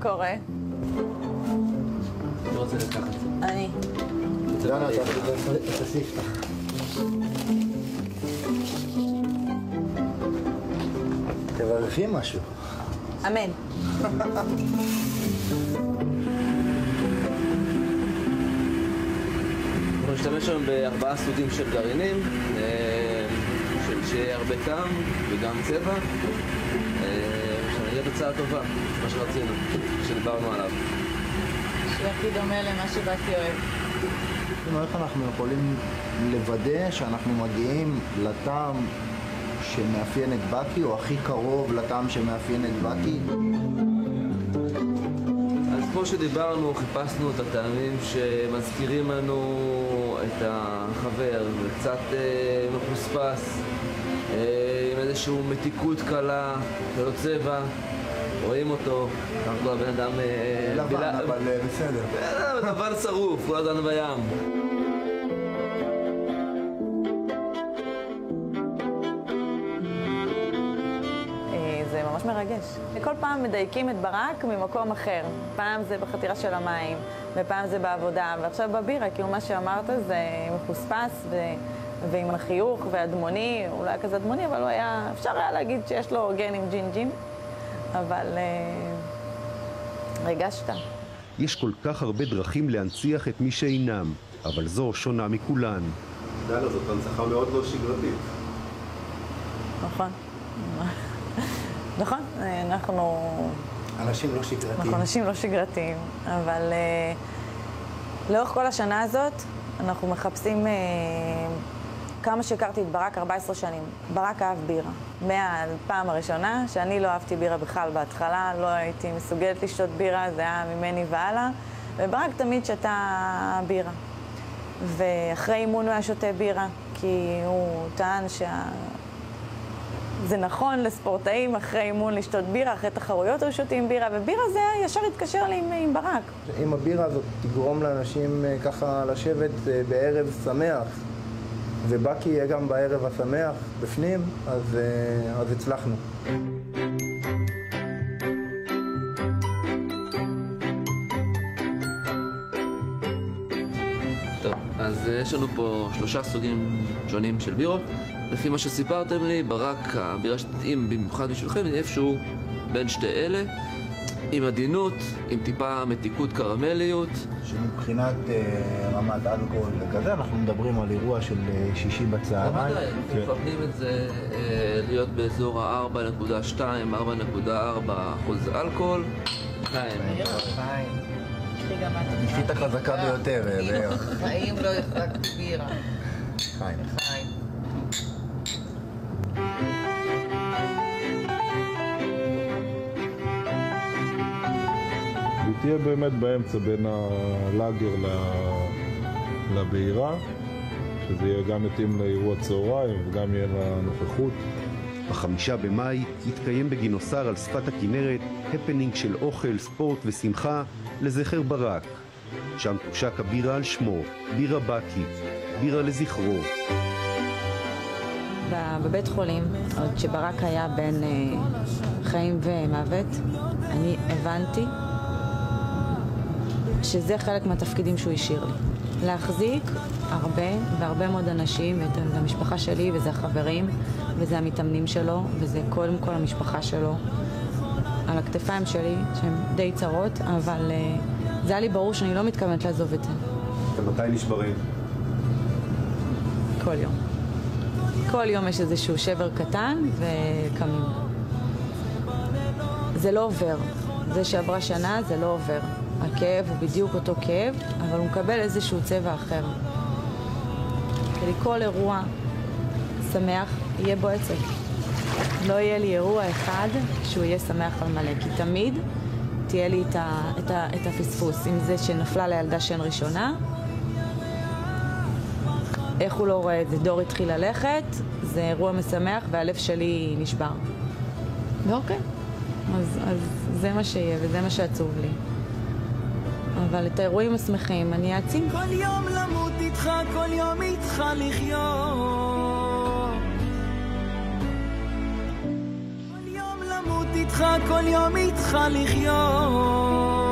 קורה? אני רוצה לקחת את זה. אני. דנה, אתה תוסיף. תברכי משהו. אמן. אנחנו נשתמש היום ב4 סוגים של גרעינים, שיהיה הרבה טעם וגם צבע, שנהיה תוצאה טובה, מה שרצינו, שדיברנו עליו. שהכי דומה למה שבאתי אוהב. איך אנחנו יכולים לוודא שאנחנו מגיעים לטעם שמאפיין את בקי, או הכי קרוב לטעם שמאפיין את בקי? אז כמו שדיברנו, חיפשנו את הטעמים שמזכירים לנו את החבר, וקצת מחוספס, עם איזושהי מתיקות קלה, ללא צבע, רואים אותו, ככה כל הבן אדם... לבן, אבל בסדר. לבן שרוף, כל אדם בים. זה ממש מרגש. כל פעם מדייקים את ברק ממקום אחר. פעם זה בחתירה של המים, ופעם זה בעבודה, ועכשיו בבירה, כאילו מה שאמרת זה מחוספס ועם החיוך והדמוני, אולי כזה דמוני, אבל לא היה, אפשר היה להגיד שיש לו גנים ג'ינג'ים, אבל רגשת. יש כל כך הרבה דרכים להנציח את מי שאינם, אבל זו שונה מכולן. דנה, זאת הנצחה מאוד לא שגרתית. נכון. נכון, אנחנו... אנשים לא שגרתיים. אנחנו אנשים לא שגרתיים, אבל לאורך כל השנה הזאת אנחנו מחפשים כמה שהכרתי את ברק 14 שנים. ברק אהב בירה. מהפעם הראשונה שאני לא אהבתי בירה בכלל בהתחלה, לא הייתי מסוגלת לשתות בירה, זה היה ממני והלאה, וברק תמיד שתה בירה. ואחרי אימון הוא היה שותה בירה, כי הוא טען זה נכון לספורטאים אחרי אימון לשתות בירה, אחרי תחרויות או שותים בירה, ובירה זה ישר התקשר לי עם ברק. אם הבירה הזאת תגרום לאנשים ככה לשבת בערב שמח, ובקי יהיה גם בערב השמח בפנים, אז הצלחנו. טוב, אז יש לנו פה 3 סוגים שונים של בירות. לפי מה שסיפרתם לי, ברק, הבירה שתתאים במיוחד בשבילכם, איפשהו בין שתי אלה, עם עדינות, עם טיפה מתיקות קרמליות. שמבחינת רמת אלכוהול וכזה, אנחנו מדברים על אירוע של שישי בצהריים. אנחנו מפרדים את זה להיות באזור ה-4.2, 4.4% אלכוהול. חיים. נשית החזקה ביותר, לאו. חיים לא החזקתי בירה. חיים. היא תהיה באמת באמצע בין הלאגר לבירה, שזה יהיה גם מתאים לאירוע צהריים וגם יהיה לנוכחות. ב5 במאי יתקיים בגינוסר על שפת הכנרת הפנינג של אוכל, ספורט ושמחה לזכר ברק. שם תושק הבירה על שמו, בירה בקי, בירה לזכרו. בבית חולים, עוד שברק היה בין חיים ומוות, אני הבנתי שזה חלק מהתפקידים שהוא השאיר לי. להחזיק הרבה מאוד אנשים, את המשפחה שלי, וזה החברים, וזה המתאמנים שלו, וזה קודם כל המשפחה שלו, על הכתפיים שלי, שהן די צרות, אבל זה היה לי ברור שאני לא מתכוונת לעזוב את זה. ומתי נשברים? כל יום. כל יום יש איזשהו שבר קטן וקמים. זה לא עובר. זה שעברה שנה זה לא עובר. הכאב הוא בדיוק אותו כאב, אבל הוא מקבל איזשהו צבע אחר. כי כל אירוע שמח יהיה בו עצב. לא יהיה לי אירוע אחד שהוא יהיה שמח על מלא, כי תמיד תהיה לי את הפספוס. אם זה שנפלה לילדה שן ראשונה, איך הוא לא רואה את זה? דור התחיל ללכת, זה אירוע משמח והלב שלי נשבר. ואוקיי, אז זה מה שיהיה וזה מה שעצוב לי. אבל את האירועים השמחים אני אעצים. כל יום למות איתך, כל יום איתך לחיות. כל יום למות איתך, איתך, כל יום איתך לחיות.